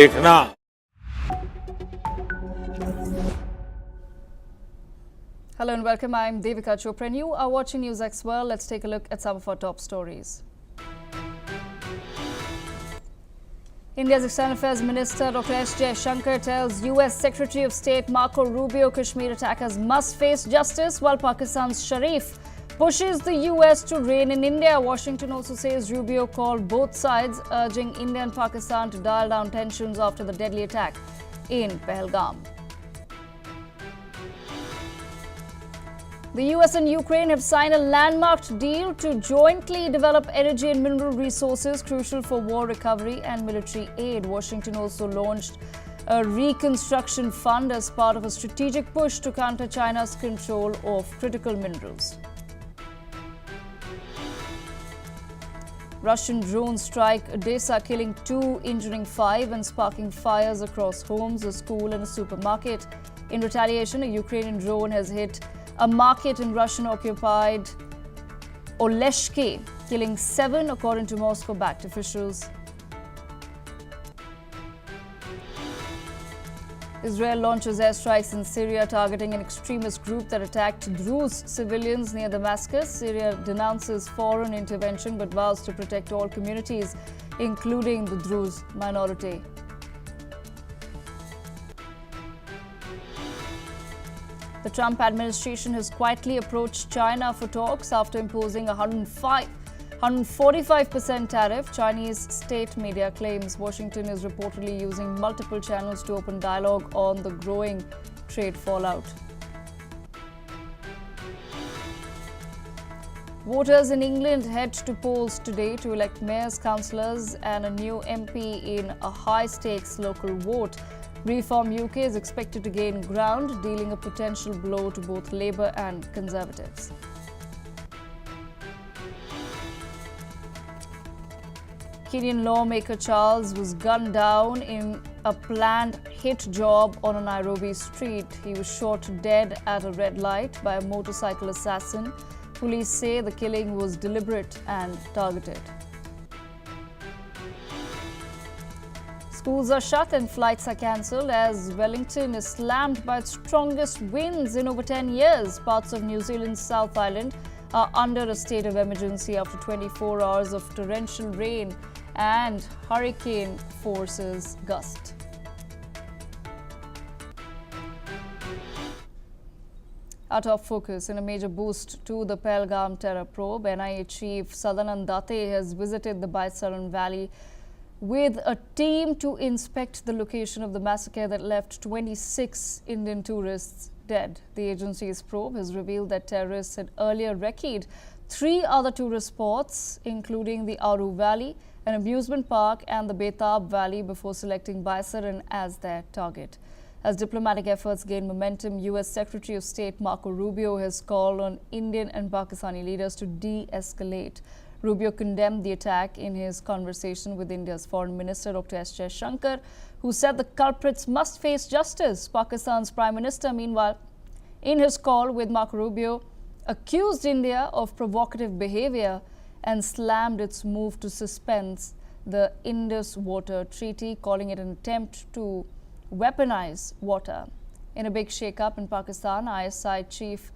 देखना। Hello and welcome. I'm Devika Chopra and you are watching NewsX World. Let's take a look at some of our top stories. India's External Affairs Minister Dr. S. Jaishankar tells US Secretary of State Marco Rubio Kashmir attackers must face justice, while Pakistan's Sharif pushes the US to rein in India. Washington also says Rubio called both sides, urging India and Pakistan to dial down tensions after the deadly attack in Pahalgam. The US and Ukraine have signed a landmarked deal to jointly develop energy and mineral resources crucial for war recovery and military aid. Washington also launched a reconstruction fund as part of a strategic push to counter China's control of critical minerals. Russian drones strike Odessa, killing 2, injuring 5 and sparking fires across homes, a school and a supermarket. In retaliation, a Ukrainian drone has hit a market in Russian-occupied Oleshki, killing 7 according to Moscow-backed officials. Israel launches airstrikes in Syria, targeting an extremist group that attacked Druze civilians near Damascus. Syria denounces foreign intervention but vows to protect all communities, including the Druze minority. The Trump administration has quietly approached China for talks after imposing a 145% tariff. Chinese state media claims Washington is reportedly using multiple channels to open dialogue on the growing trade fallout. Voters in England head to polls today to elect mayors, councillors and a new MP in a high-stakes local vote. Reform UK is expected to gain ground, dealing a potential blow to both Labour and Conservatives. Kenyan lawmaker Charles was gunned down in a planned hit job on a Nairobi street. He was shot dead at a red light by a motorcycle assassin. Police say the killing was deliberate and targeted. Schools are shut and flights are cancelled as Wellington is slammed by its strongest winds in over 10 years. Parts of New Zealand's South Island are under a state of emergency after 24 hours of torrential rain and hurricane forces gust. Our top focus: in a major boost to the Pahalgam terror probe, NIA Chief Sadanand Date has visited the Baisaran Valley with a team to inspect the location of the massacre that left 26 Indian tourists dead. The agency's probe has revealed that terrorists had earlier recce'd 3 other tourist spots, including the Aru Valley, an amusement park, and the Betab Valley before selecting Baisaran as their target. As diplomatic efforts gain momentum, US Secretary of State Marco Rubio has called on Indian and Pakistani leaders to de-escalate. Rubio condemned the attack in his conversation with India's Foreign Minister Dr. S. Jaishankar, who said the culprits must face justice. Pakistan's Prime Minister, meanwhile, in his call with Marco Rubio, accused India of provocative behavior and slammed its move to suspend the Indus Water Treaty, calling it an attempt to weaponize water. In a big shake-up in Pakistan, ISI Chief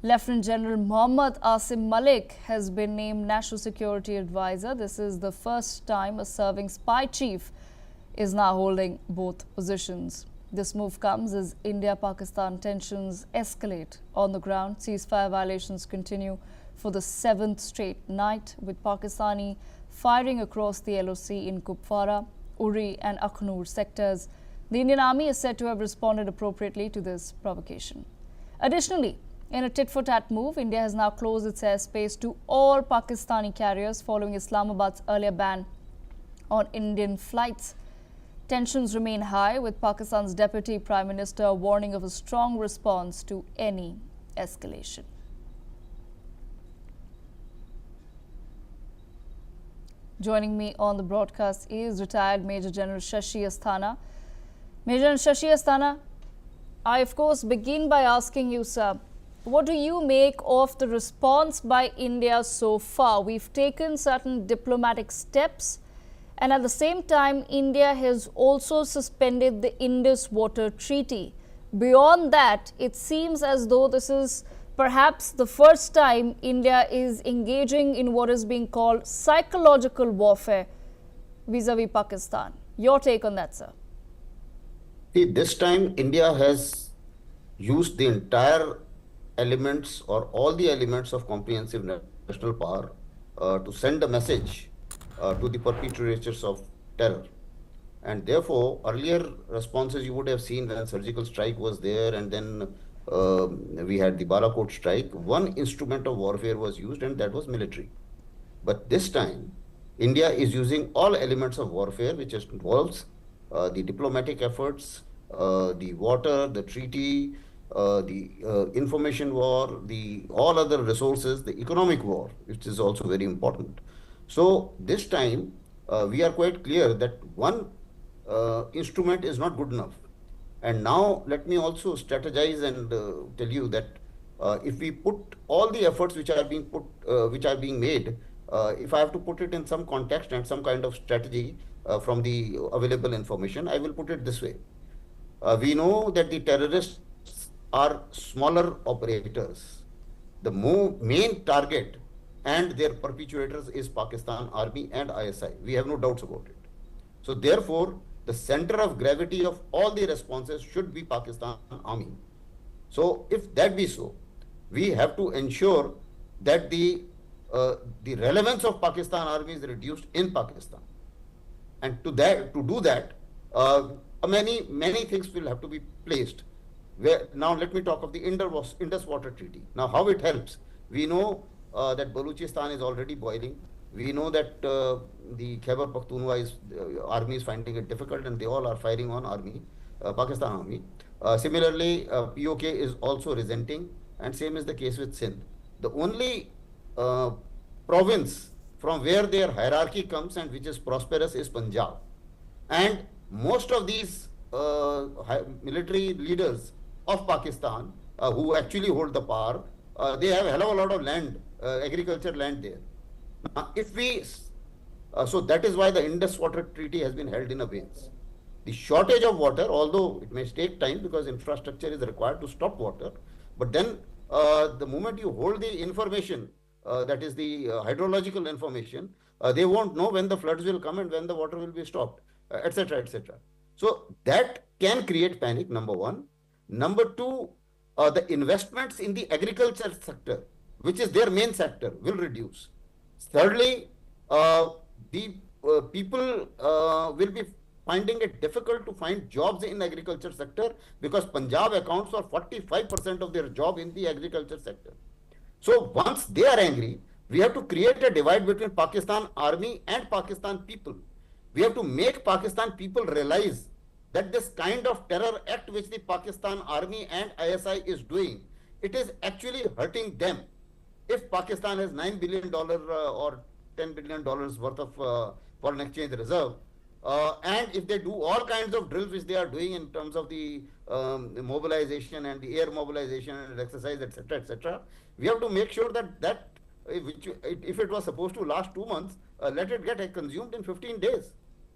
Lieutenant General Mohammad Asim Malik has been named National Security Advisor. This is the first time a serving spy chief is now holding both positions. This move comes as India-Pakistan tensions escalate on the ground. Ceasefire violations continue for the 7th straight night, with Pakistani firing across the LOC in Kupwara, Uri and Akhnur sectors. The Indian Army is said to have responded appropriately to this provocation. Additionally, in a tit-for-tat move, India has now closed its airspace to all Pakistani carriers following Islamabad's earlier ban on Indian flights. Tensions remain high, with Pakistan's Deputy Prime Minister warning of a strong response to any escalation. Joining me on the broadcast is retired Major General Shashi Asthana. Major General Shashi Asthana, I of course begin by asking you, sir, what do you make of the response by India so far? We've taken certain diplomatic steps And at the same time, India has also suspended the Indus Water Treaty. Beyond that, it seems as though this is perhaps the first time India is engaging in what is being called psychological warfare vis-a-vis Pakistan. Your take on that, sir? See, this time India has used the entire elements or all the elements of comprehensive national power to send a message to the perpetrators of terror. And therefore, earlier responses you would have seen when surgical strike was there, and then we had the Balakot strike. One instrument of warfare was used, and that was military. But this time, India is using all elements of warfare, which involves the diplomatic efforts, the water, the treaty, the information war, the all other resources, the economic war, which is also very important. So this time, we are quite clear that one instrument is not good enough. And now let me also strategize and tell you that if we put all the efforts which are being made, if I have to put it in some context and some kind of strategy from the available information, I will put it this way. We know that the terrorists are smaller operators. The main target and their perpetrators is Pakistan Army and ISI. We have no doubts about it. So therefore, the center of gravity of all the responses should be Pakistan Army. So if that be so, we have to ensure that the relevance of Pakistan Army is reduced in Pakistan. And to do that, many things will have to be placed. Now let me talk of the Indus Water Treaty. Now how it helps. We know that Balochistan is already boiling. We know that the Khyber Pakhtunkhwa army is finding it difficult, and they all are firing on Pakistan Army. Similarly, POK is also resenting, and same is the case with Sindh. The only province from where their hierarchy comes and which is prosperous is Punjab. And most of these military leaders of Pakistan who actually hold the power, they have a hell of a lot of land, agriculture land there. Now, so that is why the Indus Water Treaty has been held in abeyance. The shortage of water, although it may take time because infrastructure is required to stop water, but then the moment you hold the information, that is the hydrological information, they won't know when the floods will come and when the water will be stopped, etc., etc. So that can create panic, number one. Number two, the investments in the agriculture sector, which is their main sector, will reduce. Thirdly, the people will be finding it difficult to find jobs in the agriculture sector because Punjab accounts for 45% of their job in the agriculture sector. So once they are angry, we have to create a divide between Pakistan Army and Pakistan people. We have to make Pakistan people realize that this kind of terror act which the Pakistan Army and ISI is doing, it is actually hurting them. If Pakistan has $9 billion or $10 billion worth of foreign exchange reserve, and if they do all kinds of drills which they are doing in terms of the mobilization and the air mobilization and exercise, etc., etc., we have to make sure that if it was supposed to last 2 months, let it get consumed in 15 days,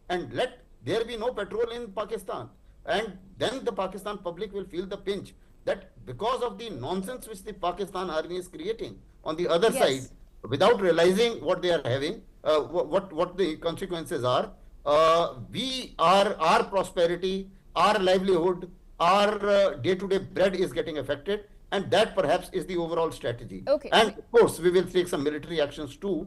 and let there be no petrol in Pakistan, and then the Pakistan public will feel the pinch that because of the nonsense which the Pakistan Army is creating on the other side, without realizing what they are having, what the consequences are, our prosperity, our livelihood, our day-to-day bread is getting affected, and that perhaps is the overall strategy. Okay. And of course, we will take some military actions too,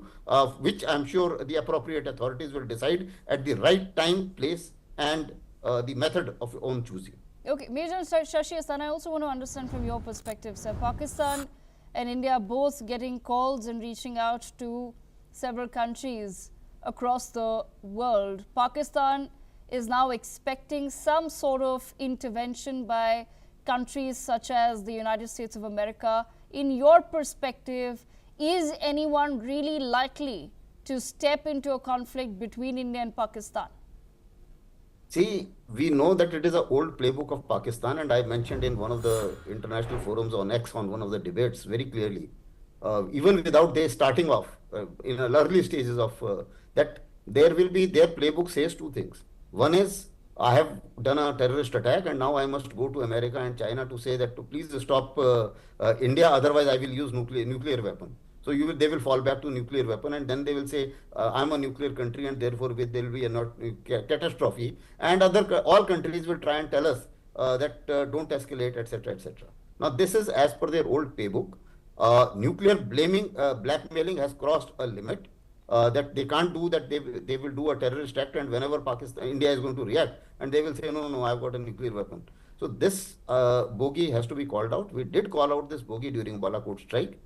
which I'm sure the appropriate authorities will decide at the right time, place, and the method of own choosing. Okay, Major Shashi Astan, I also want to understand from your perspective, sir. Pakistan and India both getting calls and reaching out to several countries across the world. Pakistan is now expecting some sort of intervention by countries such as the United States of America. In your perspective, is anyone really likely to step into a conflict between India and Pakistan? See, we know that it is an old playbook of Pakistan, and I mentioned in one of the international forums on X on one of the debates very clearly, even without they starting off in early stages of that there will be, their playbook says two things. One is, I have done a terrorist attack and now I must go to America and China to say that to please stop India, otherwise I will use nuclear weapon. So they will fall back to nuclear weapon, and then they will say, I'm a nuclear country and therefore there will be a not catastrophe. And all countries will try and tell us that don't escalate, etc., etc. Now this is as per their old playbook. Nuclear blackmailing has crossed a limit, that they can't do that. They will do a terrorist act, and whenever India is going to react, and they will say, no, no, no, I've got a nuclear weapon. So this bogey has to be called out. We did call out this bogey during Balakot strike,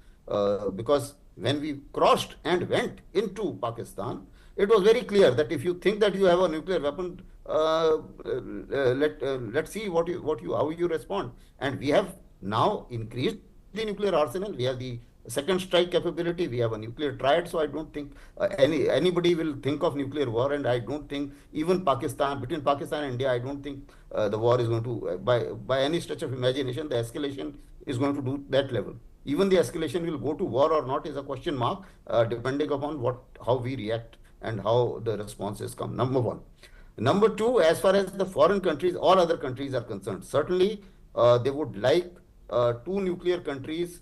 because when we crossed and went into Pakistan, it was very clear that if you think that you have a nuclear weapon, let's see how you respond. And we have now increased the nuclear arsenal. We have the second strike capability. We have a nuclear triad. So I don't think anybody will think of nuclear war. And I don't think even between Pakistan and India, I don't think the war is going to, by any stretch of imagination, the escalation is going to do that level. Even the escalation will go to war or not is a question mark, depending upon how we react and how the responses come. Number one. Number two, as far as the foreign countries, all other countries are concerned, certainly they would like two nuclear countries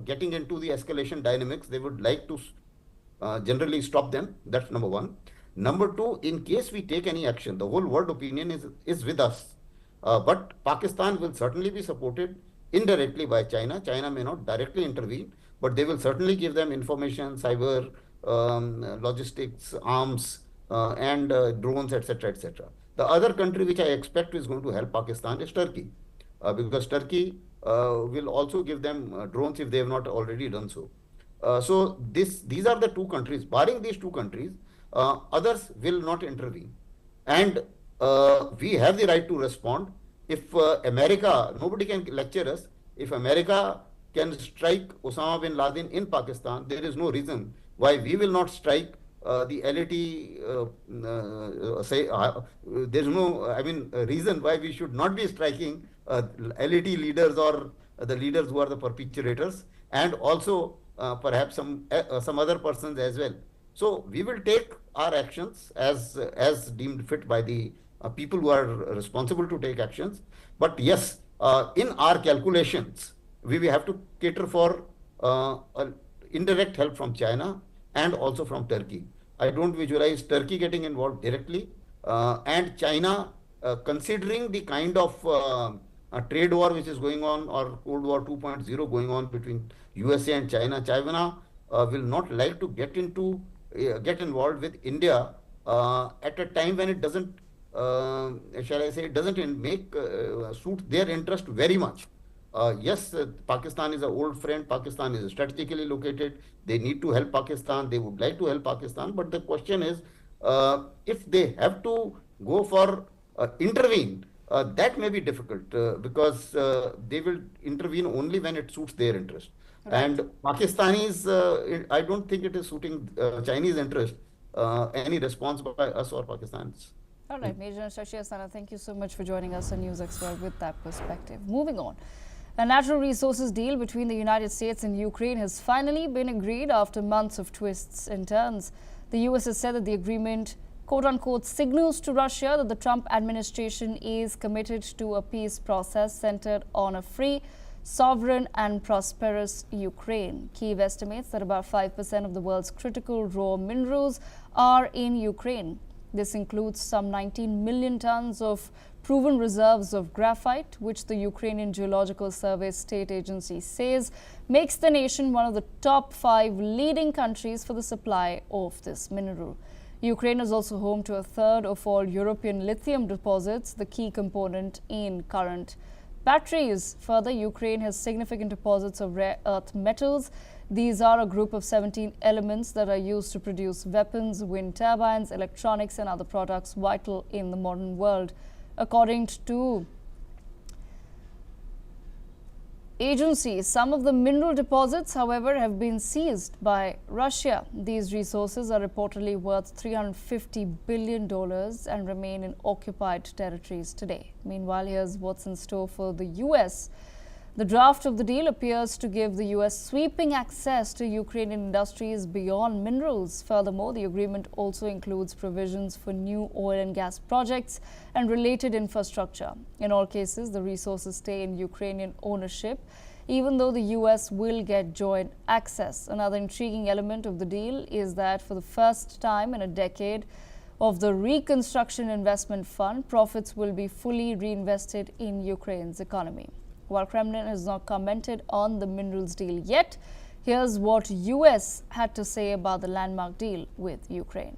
getting into the escalation dynamics. They would like to generally stop them. That's number one. Number two, in case we take any action, the whole world opinion is with us. But Pakistan will certainly be supported indirectly by China. China may not directly intervene, but they will certainly give them information, cyber, logistics, arms, and drones, etc., etc. The other country which I expect is going to help Pakistan is Turkey, because Turkey will also give them drones if they have not already done so. So these are the two countries. Barring these two countries, others will not intervene, and we have the right to respond. If America, nobody can lecture us. If America can strike Osama bin Laden in Pakistan, there is no reason why we will not strike the LAT. There's no, reason why we should not be striking LAT leaders or the leaders who are the perpetrators, and also perhaps some other persons as well. So we will take our actions as deemed fit by the people who are responsible to take actions. But yes, in our calculations, we will have to cater for indirect help from China and also from Turkey. I don't visualize Turkey getting involved directly, and China, considering the kind of trade war which is going on, or Cold War 2.0 going on between USA and China. China will not like to get involved with India at a time when it doesn't, shall I say, it doesn't suit their interest very much. Yes, Pakistan is an old friend. Pakistan is strategically located. They need to help Pakistan. They would like to help Pakistan. But the question is, if they have to go for intervene, that may be difficult, because they will intervene only when it suits their interest. Right. And Pakistanis, I don't think it is suiting Chinese interest, any response by us or Pakistanis. All right, Major Shashi Asthana, thank you so much for joining us on NewsX World with that perspective. Moving on. A natural resources deal between the United States and Ukraine has finally been agreed after months of twists and turns. The US has said that the agreement, quote-unquote, signals to Russia that the Trump administration is committed to a peace process centered on a free, sovereign and prosperous Ukraine. Kyiv estimates that about 5% of the world's critical raw minerals are in Ukraine. This includes some 19 million tons of proven reserves of graphite, which the Ukrainian Geological Survey state agency says makes the nation one of the top 5 leading countries for the supply of this mineral. Ukraine is also home to a third of all European lithium deposits, the key component in current batteries. Further, Ukraine has significant deposits of rare earth metals. These are a group of 17 elements that are used to produce weapons, wind turbines, electronics and other products vital in the modern world. According to agencies, some of the mineral deposits, however, have been seized by Russia. These resources are reportedly worth $350 billion and remain in occupied territories today. Meanwhile, here's what's in store for the US. The draft of the deal appears to give the U.S. sweeping access to Ukrainian industries beyond minerals. Furthermore, the agreement also includes provisions for new oil and gas projects and related infrastructure. In all cases, the resources stay in Ukrainian ownership, even though the U.S. will get joint access. Another intriguing element of the deal is that for the first time in a decade of the Reconstruction Investment Fund, profits will be fully reinvested in Ukraine's economy. While Kremlin has not commented on the minerals deal yet, here's what U.S. had to say about the landmark deal with Ukraine.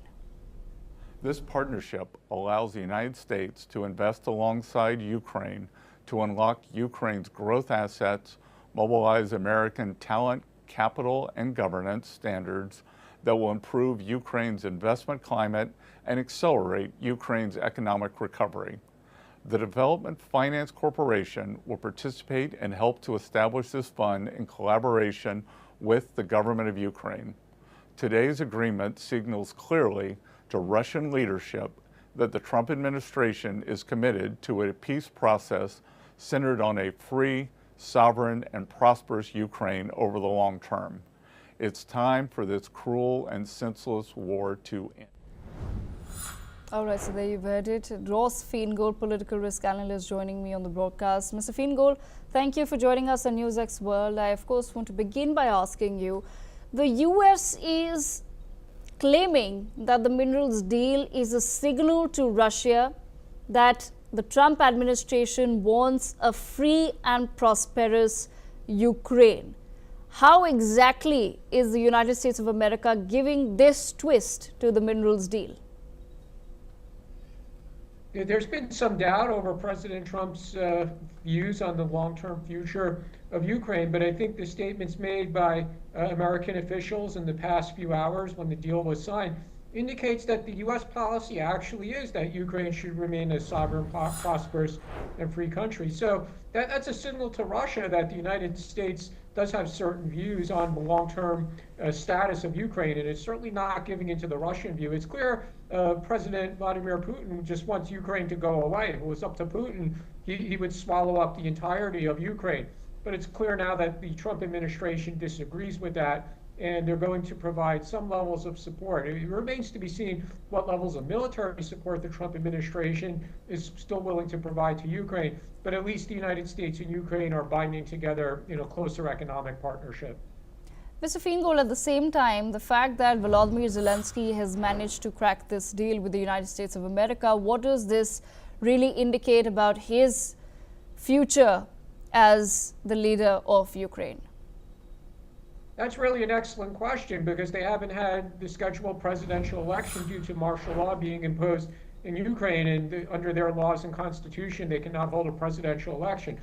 This partnership allows the United States to invest alongside Ukraine to unlock Ukraine's growth assets, mobilize American talent, capital, and governance standards that will improve Ukraine's investment climate and accelerate Ukraine's economic recovery. The Development Finance Corporation will participate and help to establish this fund in collaboration with the government of Ukraine. Today's agreement signals clearly to Russian leadership that the Trump administration is committed to a peace process centered on a free, sovereign, and prosperous Ukraine over the long term. It's time for this cruel and senseless war to end. All right, so there you've heard it. Ross Feingold, political risk analyst, joining me on the broadcast. Mr. Feingold, thank you for joining us on NewsX World. I, of course, want to begin by asking you, the U.S. is claiming that the minerals deal is a signal to Russia that the Trump administration wants a free and prosperous Ukraine. How exactly is the United States of America giving this twist to the minerals deal? There's been some doubt over President Trump's views on the long-term future of Ukraine, but I think the statements made by American officials in the past few hours when the deal was signed indicates that the U.S. policy actually is that Ukraine should remain a sovereign, prosperous, and free country. So that's a signal to Russia that the United States does have certain views on the long-term status of Ukraine, and it's certainly not giving into the Russian view. It's clear President Vladimir Putin just wants Ukraine to go away. If it was up to Putin, he would swallow up the entirety of Ukraine. But it's clear now that the Trump administration disagrees with that, and they're going to provide some levels of support. It remains to be seen what levels of military support the Trump administration is still willing to provide to Ukraine, but at least the United States and Ukraine are binding together in a closer economic partnership. Mr. Feingold, at the same time, the fact that Volodymyr Zelensky has managed to crack this deal with the United States of America, what does this really indicate about his future as the leader of Ukraine? That's really an excellent question, because they haven't had the scheduled presidential election due to martial law being imposed in Ukraine, and under their laws and constitution, they cannot hold a presidential election.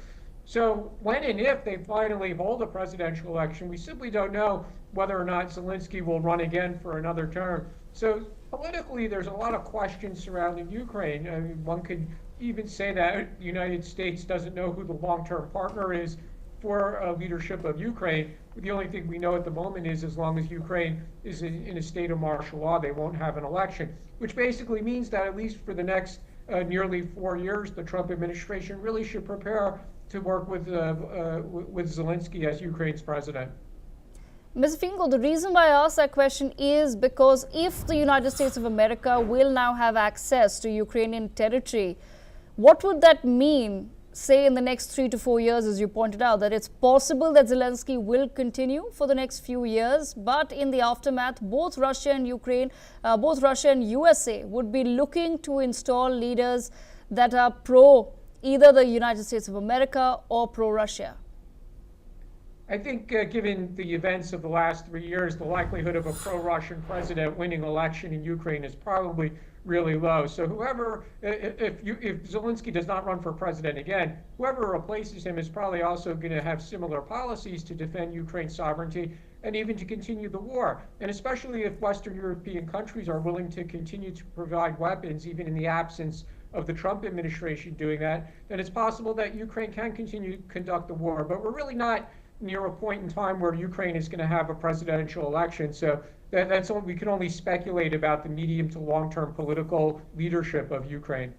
So when and if they finally hold a presidential election, we simply don't know whether or not Zelensky will run again for another term. So politically, there's a lot of questions surrounding Ukraine. I mean, one could even say that the United States doesn't know who the long-term partner is for leadership of Ukraine. The only thing we know at the moment is as long as Ukraine is in a state of martial law, they won't have an election, which basically means that at least for the next nearly 4 years, the Trump administration really should prepare to work with Zelensky as Ukraine's president. Ms. Feingold, the reason why I asked that question is because if the United States of America will now have access to Ukrainian territory, what would that mean, say, in the next 3 to 4 years, as you pointed out, that it's possible that Zelensky will continue for the next few years, but in the aftermath, both Russia and Ukraine, both Russia and USA would be looking to install leaders that are pro either the United States of America or pro-Russia? I think given the events of the last 3 years, the likelihood of a pro-Russian president winning election in Ukraine is probably really low. So whoever, if Zelensky does not run for president again, whoever replaces him is probably also going to have similar policies to defend Ukraine's sovereignty and even to continue the war. And especially if Western European countries are willing to continue to provide weapons, even in the absence of the Trump administration doing that, then it's possible that Ukraine can continue to conduct the war. But we're really not near a point in time where Ukraine is going to have a presidential election. So that's all, we can only speculate about the medium to long-term political leadership of Ukraine.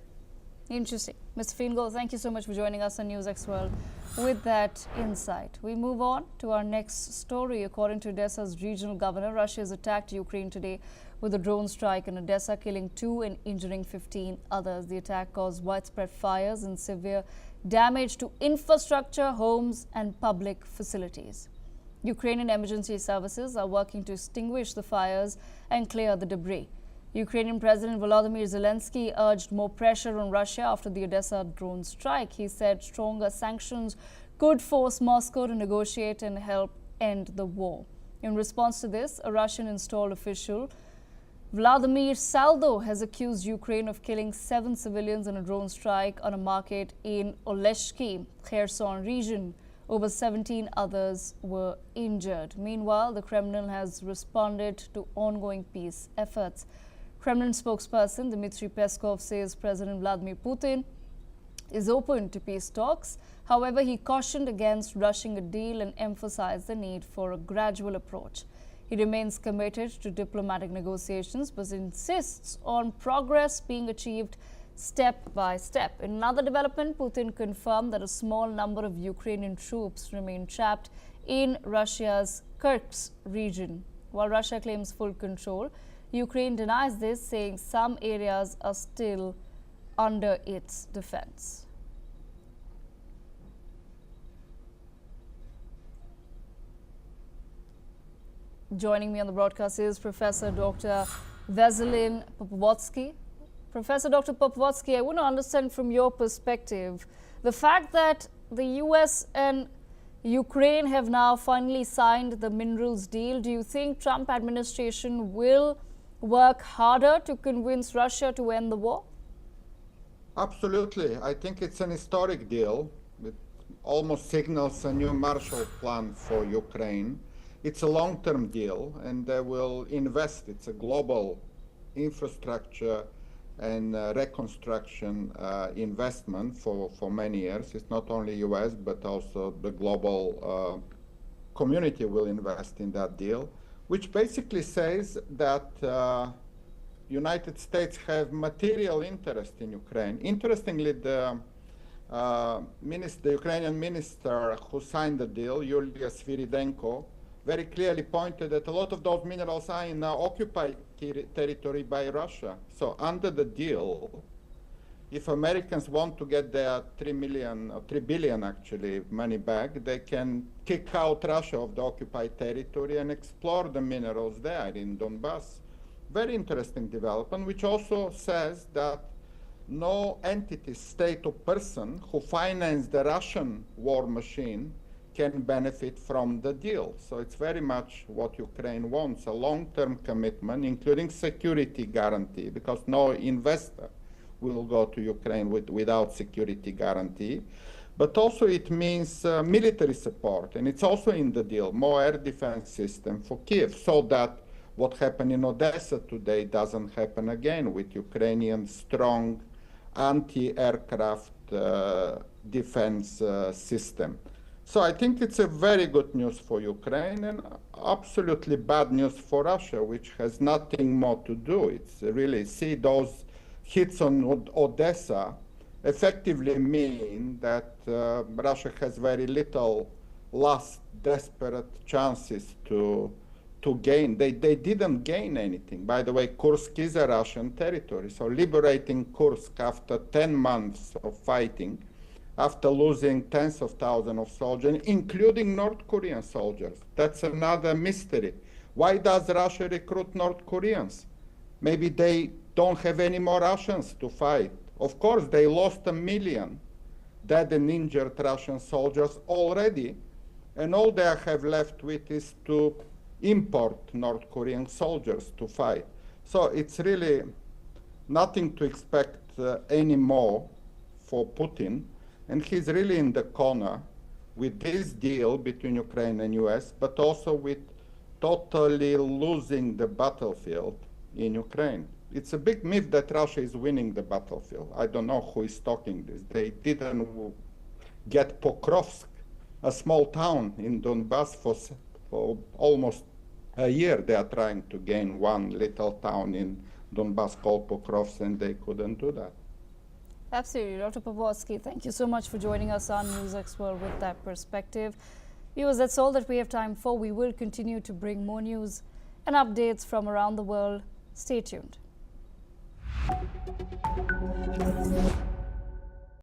Interesting. Mr. Fingal, thank you so much for joining us on NewsX World with that insight. We move on to our next story. According to Odessa's regional governor, Russia has attacked Ukraine today with a drone strike in Odessa, killing 2 and injuring 15 others. The attack caused widespread fires and severe damage to infrastructure, homes and public facilities. Ukrainian emergency services are working to extinguish the fires and clear the debris. Ukrainian President Volodymyr Zelensky urged more pressure on Russia after the Odessa drone strike. He said stronger sanctions could force Moscow to negotiate and help end the war. In response to this, a Russian-installed official, Vladimir Saldo, has accused Ukraine of killing 7 civilians in a drone strike on a market in Oleshki, Kherson region. Over 17 others were injured. Meanwhile, the Kremlin has responded to ongoing peace efforts. Kremlin spokesperson Dmitry Peskov says President Vladimir Putin is open to peace talks. However, he cautioned against rushing a deal and emphasized the need for a gradual approach. He remains committed to diplomatic negotiations but insists on progress being achieved step by step. In another development, Putin confirmed that a small number of Ukrainian troops remain trapped in Russia's Kursk region. While Russia claims full control, Ukraine denies this, saying some areas are still under its defense. Joining me on the broadcast is Professor Dr. Veselin Popovotsky. Professor Dr. Popovotsky, I want to understand from your perspective the fact that the US and Ukraine have now finally signed the minerals deal. Do you think Trump administration will work harder to convince Russia to end the war? Absolutely. I think it's an historic deal. It almost signals a new Marshall Plan for Ukraine. It's a long-term deal, and they will invest. It's a global infrastructure and reconstruction investment for many years. It's not only US, but also the global community will invest in that deal, which basically says that United States have material interest in Ukraine. Interestingly, the Ukrainian minister who signed the deal, Yulia Sviridenko, very clearly pointed that a lot of those minerals are in occupied territory by Russia. So under the deal, if Americans want to get their 3 billion actually money back, they can kick out Russia of the occupied territory and explore the minerals there in Donbass. Very interesting development, which also says that no entity, state or person who financed the Russian war machine can benefit from the deal. So it's very much what Ukraine wants, a long-term commitment, including security guarantee, because no investor will go to Ukraine without security guarantee. But also it means military support, and it's also in the deal, more air defense system for Kiev, so that what happened in Odessa today doesn't happen again with Ukrainian strong anti-aircraft defense system. So I think it's a very good news for Ukraine and absolutely bad news for Russia, which has nothing more to do. It's really, see, those hits on Odessa effectively mean that Russia has very little last desperate chances to gain. They didn't gain anything. By the way, Kursk is a Russian territory. So liberating Kursk after 10 months of fighting, after losing tens of thousands of soldiers, including North Korean soldiers. That's another mystery. Why does Russia recruit North Koreans? Maybe they don't have any more Russians to fight. Of course, they lost 1 million dead and injured Russian soldiers already, and all they have left with is to import North Korean soldiers to fight. So it's really nothing to expect anymore for Putin. And he's really in the corner with this deal between Ukraine and US, but also with totally losing the battlefield in Ukraine. It's a big myth that Russia is winning the battlefield. I don't know who is talking this. They didn't get Pokrovsk, a small town in Donbass, for almost a year. They are trying to gain one little town in Donbass called Pokrovsk, and they couldn't do that. Absolutely. Dr. Pavorsky, thank you so much for joining us on NewsX World with that perspective. Viewers, that's all that we have time for. We will continue to bring more news and updates from around the world. Stay tuned.